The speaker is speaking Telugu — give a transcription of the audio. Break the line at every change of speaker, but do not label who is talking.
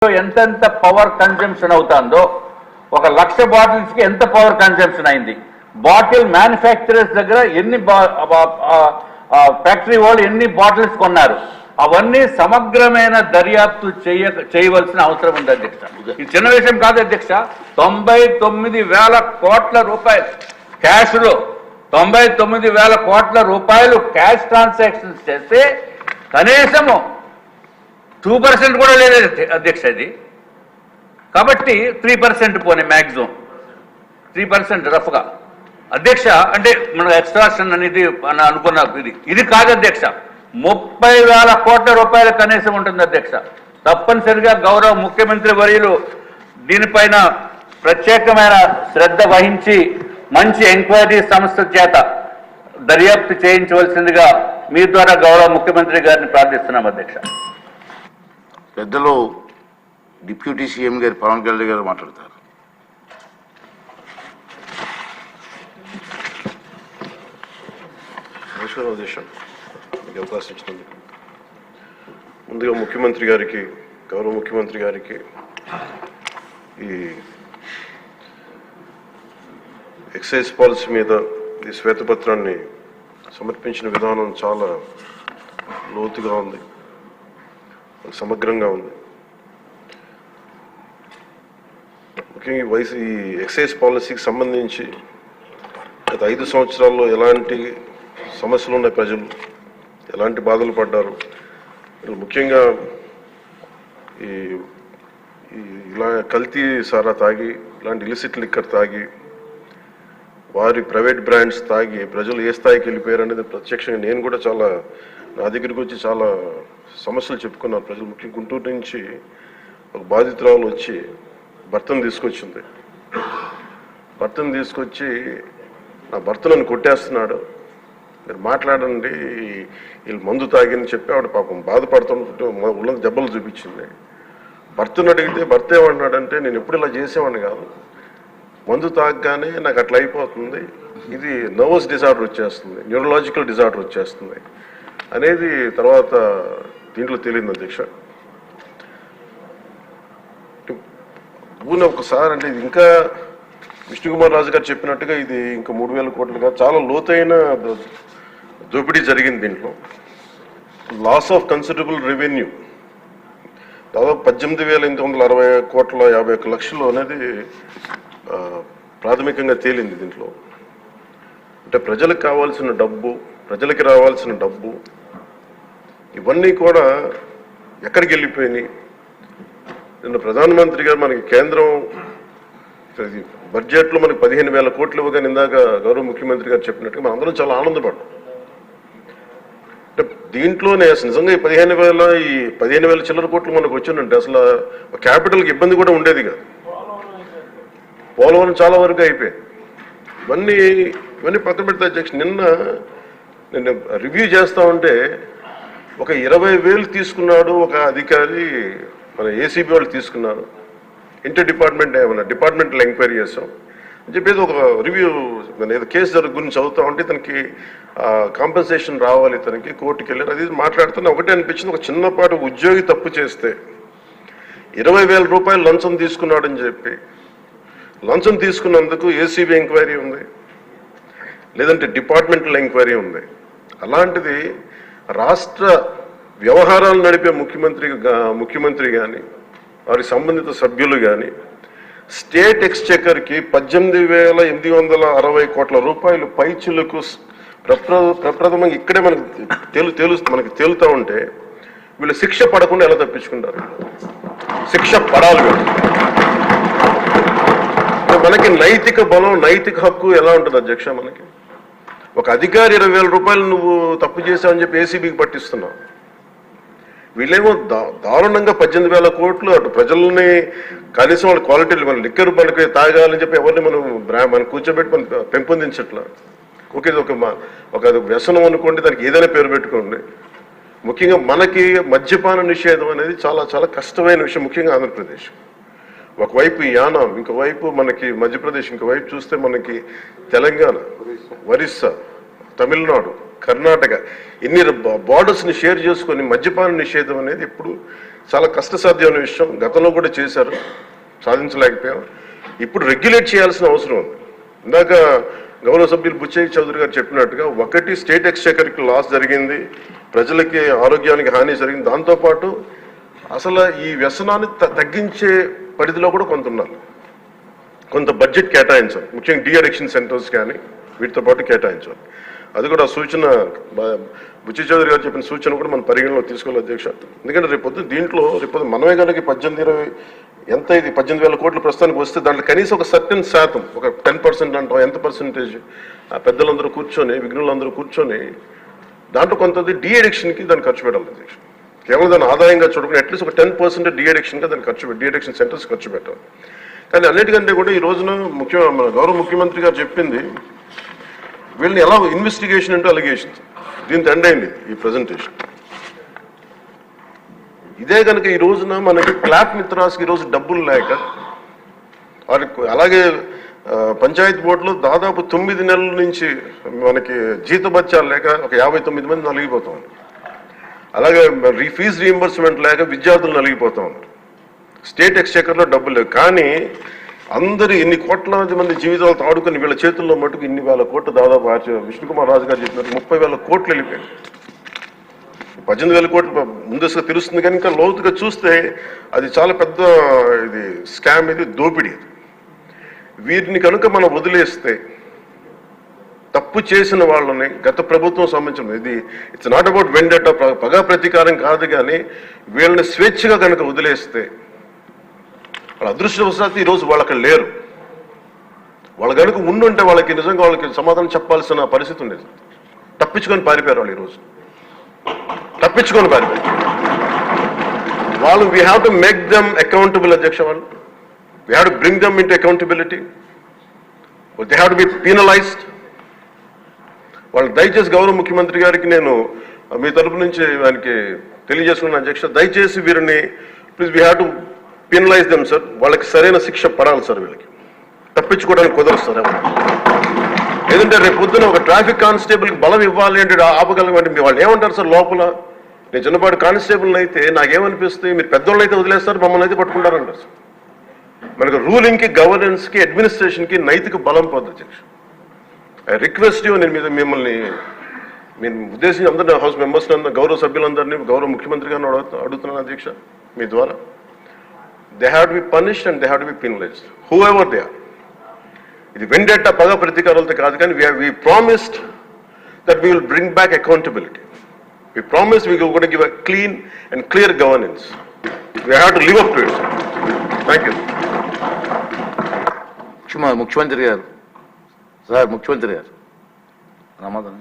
ఎంతెంత పవర్ కన్జంప్షన్ అవుతుందో 1,00,000 బాటిల్స్కి ఎంత పవర్ కన్జంప్షన్ అయింది, బాటిల్ మ్యానుఫ్యాక్చరర్స్ దగ్గర ఎన్ని ఫ్యాక్టరీ వాళ్ళు ఎన్ని బాటిల్స్ కొన్నారు, అవన్నీ సమగ్రమైన దర్యాప్తు చేయవలసిన అవసరం ఉంది అధ్యక్ష. ఇది చిన్న విషయం కాదు అధ్యక్ష. 99,000 కోట్ల రూపాయలు క్యాష్లో 99,000 కోట్ల రూపాయలు క్యాష్ ట్రాన్సాక్షన్స్ చేస్తే కనీసము 2% కూడా లేదు అధ్యక్ష. ఇది కాబట్టి 3% పోనీ మ్యాక్సిమం 3% రఫ్గా అధ్యక్ష. అంటే మన ఎక్స్ట్రాక్షన్ అనేది మనం అనుకున్న ఇది కాదు అధ్యక్ష. 30,000 కోట్ల రూపాయలు కనీసం ఉంటుంది అధ్యక్ష. తప్పనిసరిగా గౌరవ ముఖ్యమంత్రి వర్యులు దీనిపైన ప్రత్యేకమైన శ్రద్ధ వహించి మంచి ఎంక్వైరీ సంస్థ చేత దర్యాప్తు చేయించవలసిందిగా మీ ద్వారా గౌరవ ముఖ్యమంత్రి గారిని ప్రార్థిస్తున్నాం అధ్యక్ష.
పెద్దలు డిప్యూటీ సీఎం గారు పవన్ కళ్యాణ్ గారు మాట్లాడతారు.
అవకాశం ఇచ్చినందుకు ముందుగా ముఖ్యమంత్రి గారికి, గౌరవ ముఖ్యమంత్రి గారికి ఈ ఎక్సైజ్ పాలసీ మీద ఈ శ్వేతపత్రాన్ని సమర్పించిన విధానం చాలా లోతుగా ఉంది, సమగ్రంగా ఉంది. ముఖ్యంగా ఈ ఎక్సైజ్ పాలసీకి సంబంధించి గత 5 సంవత్సరాల్లో ఎలాంటి సమస్యలు ఉన్నాయి, ప్రజలు ఎలాంటి బాధలు పడ్డారు, ముఖ్యంగా ఇలా కల్తీ సారా తాగి, ఇలాంటి ఇలిసిట్ లిక్కర్ తాగి, వారి ప్రైవేట్ బ్రాండ్స్ తాగి ప్రజలు ఏ స్థాయికి వెళ్ళిపోయారు అనేది ప్రత్యక్షంగా నేను కూడా చాలా నా దగ్గరికి వచ్చి చాలా సమస్యలు చెప్పుకున్నారు ప్రజలు. ముఖ్యంగా గుంటూరు నుంచి ఒక బాధితురాలు వచ్చి భర్తను తీసుకొచ్చింది. భర్తను తీసుకొచ్చి నా భర్త నన్ను కొట్టేస్తున్నాడు, మీరు మాట్లాడండి, వీళ్ళు మందు తాగిని చెప్పి ఆవిడ పాపం బాధపడుతుంటే ఉళ్ళ దెబ్బలు చూపించింది. భర్తను అడిగితే భర్త ఏమన్నాడంటే, నేను ఎప్పుడు ఇలా చేసేవాడిని కాదు, మందు తాగగానే నాకు అట్లా అయిపోతుంది, ఇది నర్వస్ డిజార్డర్ వచ్చేస్తుంది, న్యూరలాజికల్ డిజార్డర్ వచ్చేస్తుంది అనేది తర్వాత దీంట్లో తేలింది అధ్యక్ష. ఊనే ఒకసారి అంటే ఇది ఇంకా విష్ణుకుమార్ రాజు గారు చెప్పినట్టుగా ఇది ఇంకా 3,000 కోట్లుగా చాలా లోతైన దోపిడీ జరిగింది. దీంట్లో లాస్ ఆఫ్ కన్సిడరబుల్ రెవెన్యూ దాదాపు 18,860 కోట్ల 51 లక్షలు అనేది ప్రాథమికంగా తేలింది. దీంట్లో అంటే ప్రజలకు కావాల్సిన డబ్బు, ప్రజలకి రావాల్సిన డబ్బు ఇవన్నీ కూడా ఎక్కడికి వెళ్ళిపోయినాయి. నిన్న ప్రధానమంత్రి గారు మనకి కేంద్రం బడ్జెట్లో మనకి 15,000 కోట్లు ఇవ్వగానే ఇందాక గౌరవ ముఖ్యమంత్రి గారు చెప్పినట్టుగా మనం అందరం చాలా ఆనందపడ్డాం. అంటే దీంట్లోనే నిజంగా ఈ 15,000 చిల్లర కోట్లు మనకు వచ్చిందంటే అసలు క్యాపిటల్కి ఇబ్బంది కూడా ఉండేది కాదు. పోలవరం చాలా వరకు అయిపోయింది. ఇవన్నీ పక్కన పెడితే అధ్యక్ష, నిన్న రివ్యూ చేస్తా ఉంటే ఒక 20,000 తీసుకున్నాడు ఒక అధికారి, మన ఏసీబీ వాళ్ళు తీసుకున్నారు, ఇంటర్ డిపార్ట్మెంటల్ ఎంక్వైరీ చేస్తాం అని చెప్పేసి ఒక రివ్యూ ఏదో కేసు గురించి చదువుతా ఉంటే తనకి కాంపెన్సేషన్ రావాలి, తనకి కోర్టుకి వెళ్ళారు. అది మాట్లాడుతున్నా ఒకటే అనిపించింది, ఒక చిన్నపాటి ఉద్యోగి తప్పు చేస్తే 20,000 రూపాయలు లంచం తీసుకున్నాడని చెప్పి, లంచం తీసుకున్నందుకు ఏసీబీ ఎంక్వైరీ ఉంది, లేదంటే డిపార్ట్మెంటల్ ఎంక్వైరీ ఉంది. అలాంటిది రాష్ట్ర వ్యవహారాలు నడిపే ముఖ్యమంత్రి కానీ వారి సంబంధిత సభ్యులు కానీ స్టేట్ ఎక్స్చెకర్కి 18,860 కోట్ల రూపాయలు పైచులకు ప్రప్రథమంగా ఇక్కడే మనకి తేలుతూ ఉంటే వీళ్ళు శిక్ష పడకుండా ఎలా తప్పించుకుంటారు? శిక్ష పడాలి. మనకి నైతిక బలం, నైతిక హక్కు ఎలా ఉంటుంది అధ్యక్ష? మనకి ఒక అధికారి 20,000 రూపాయలు నువ్వు తప్పు చేసావని చెప్పి ఏసీబీకి పట్టిస్తున్నావు. వీళ్ళేమో దారుణంగా 18,000 కోట్లు అటు ప్రజల్ని కనీసం వాళ్ళ క్వాలిటీలు, మన లిక్కర్ మనకి తాగాలని చెప్పి ఎవరిని మనం కూర్చోబెట్టి మనం పెంపొందించట్లా. ఓకే, ఒక వ్యసనం అనుకోండి, దానికి ఏదైనా పేరు పెట్టుకోండి. ముఖ్యంగా మనకి మద్యపాన నిషేధం అనేది చాలా చాలా కష్టమైన విషయం, ముఖ్యంగా ఆంధ్రప్రదేశ్. ఒకవైపు యానాం, ఇంకోవైపు మనకి మధ్యప్రదేశ్, ఇంకోవైపు చూస్తే మనకి తెలంగాణ, ఒరిస్సా, తమిళనాడు, కర్ణాటక, ఇన్ని బార్డర్స్ని షేర్ చేసుకొని మద్యపాన నిషేధం అనేది ఇప్పుడు చాలా కష్టసాధ్యమైన విషయం. గతంలో కూడా చేశారు, సాధించలేకపోయాం. ఇప్పుడు రెగ్యులేట్ చేయాల్సిన అవసరం ఉంది. ఇందాక గౌరవ సభ్యులు బుచ్చయ్య చౌదరి గారు చెప్పినట్టుగా, ఒకటి స్టేట్ ఎక్స్‌చెకర్కి లాస్ జరిగింది, ప్రజలకి ఆరోగ్యానికి హాని జరిగింది. దాంతోపాటు అసలు ఈ వ్యసనాన్ని తగ్గించే పరిధిలో కూడా కొంత ఉన్నారు, కొంత బడ్జెట్ కేటాయించాలి. ముఖ్యంగా డీ అడిక్షన్ సెంటర్స్ కానీ వీటితో పాటు కేటాయించాలి. అది కూడా సూచన బుచ్చయ్య చౌదరి గారు చెప్పిన సూచన కూడా మనం పరిగణలో తీసుకోవాలి అధ్యక్ష. ఎందుకంటే రేపొద్దు దీంట్లో రేపొద్దు మనమే కనుక 18-20 ఎంత ఇది 18,000 కోట్లు ప్రస్తుతానికి వస్తే దాంట్లో కనీసం ఒక సర్టెన్ శాతం, ఒక 10% అంటాం, ఎంత పర్సెంటేజ్ ఆ పెద్దలందరూ కూర్చొని, విఘ్నులందరూ కూర్చొని దాంట్లో కొంతది డీ అడిక్షన్కి దాన్ని ఖర్చు పెట్టాలి అధ్యక్ష. కేవలం దాన్ని ఆదాయంగా చూడకుండా అట్లీస్ట్ ఒక 10% డీ అడిక్షన్గా దాన్ని డీ అడిక్షన్ సెంటర్స్ ఖర్చు పెట్టాలి. కానీ అన్నిటికంటే కూడా ఈ రోజున మన గౌరవ ముఖ్యమంత్రి గారు చెప్పింది, వీళ్ళని ఎలా ఇన్వెస్టిగేషన్ అంటే అలిగేషన్స్, దీంతో ఎండ్ అయింది ఈ ప్రజెంటేషన్. ఇదే కనుక ఈ రోజున మనకి క్లాప్ మిత్రాస్కి ఈరోజు డబ్బులు లేక, వారికి అలాగే పంచాయతీ బోర్డులో దాదాపు 9 నెలల నుంచి మనకి జీతభత్యాలు లేక ఒక 59 మంది నలిగిపోతా ఉన్నారు. అలాగే ఫీజు రీయింబర్స్మెంట్ లేక విద్యార్థులు నలిగిపోతా ఉన్నారు. స్టేట్ ఎక్స్‌చెకర్లో డబ్బులు లేవు. కానీ అందరూ ఎన్ని కోట్లాది మంది జీవితాలతో ఆడుకుని వీళ్ళ చేతుల్లో మటుకు ఇన్ని వేల కోట్లు, దాదాపు విష్ణుకుమార్ రాజు గారు చెప్పినట్టు 30,000 కోట్లు వెళ్ళిపోయాయి. 18,000 కోట్లు ముందస్తుగా తెలుస్తుంది, కానీ ఇంకా లోతుగా చూస్తే అది చాలా పెద్ద ఇది స్కామ్, ఇది దోపిడీ. వీరిని కనుక మనం వదిలేస్తే, తప్పు చేసిన వాళ్ళని గత ప్రభుత్వం సంబంధించిన ఇది ఇట్స్ నాట్ అబౌట్ వెండెటా, పగా ప్రతీకారం కాదు, కానీ వీళ్ళని స్వేచ్ఛగా కనుక వదిలేస్తే, వాళ్ళ అదృష్టవశాత్తు ఈరోజు వాళ్ళు అక్కడ లేరు. వాళ్ళు కనుక ఉండుంటే వాళ్ళకి నిజంగా వాళ్ళకి సమాధానం చెప్పాల్సిన పరిస్థితి ఉండేది. తప్పించుకొని పారిపోయారు వాళ్ళు ఈరోజు, తప్పించుకొని పారిపోయారు వాళ్ళు. We have to make them accountable అధ్యక్ష. వాళ్ళు we have to bring them into accountability. They have to be penalised. వాళ్ళు దయచేసి గౌరవ ముఖ్యమంత్రి గారికి నేను మీ తరపు నుంచి ఆయనకి తెలియజేస్తున్నాను అధ్యక్ష, దయచేసి వీరిని please we have to penalise them sir. వాళ్ళకి సరైన శిక్ష పడాలి సార్. వీళ్ళకి తప్పించుకోవడానికి కుదరదు సార్. లేదంటే రేపు పొద్దున ఒక ట్రాఫిక్ కానిస్టేబుల్కి బలం ఇవ్వాలి అంటే ఆపగలమంటే వాళ్ళు ఏమంటారు సార్ లోపల? నేను చిన్నపాటి కానిస్టేబుల్ అయితే నాకేమనిపిస్తుంది, మీరు పెద్దోళ్ళు అయితే వదిలేస్తారు, మమ్మల్ని అయితే పట్టుకుంటారంటారు సార్. మనకు రూలింగ్కి, గవర్నెన్స్కి, అడ్మినిస్ట్రేషన్కి నైతిక బలం పోతుంది అధ్యక్ష. ఐ రిక్వెస్ట్ యూ, నేను మిమ్మల్ని ఉద్దేశించి అందరినీ, హౌస్ మెంబర్స్ గౌరవ సభ్యులందరినీ, గౌరవ ముఖ్యమంత్రి గారిని అడుగుతున్నాను అధ్యక్ష మీ ద్వారా. They have to be punished and they have to be penalised whoever they are. ఇది వెండెట్టా, పగ ప్రతీకారాలతో కాదు, కానీ we promised that we will bring back accountability. We promised we will going to give a clean and clear governance. We have to live up to it. Thank you.
ముఖ్యమంత్రి గారు సార్, ముఖ్యమంత్రి గారు సమాధానం.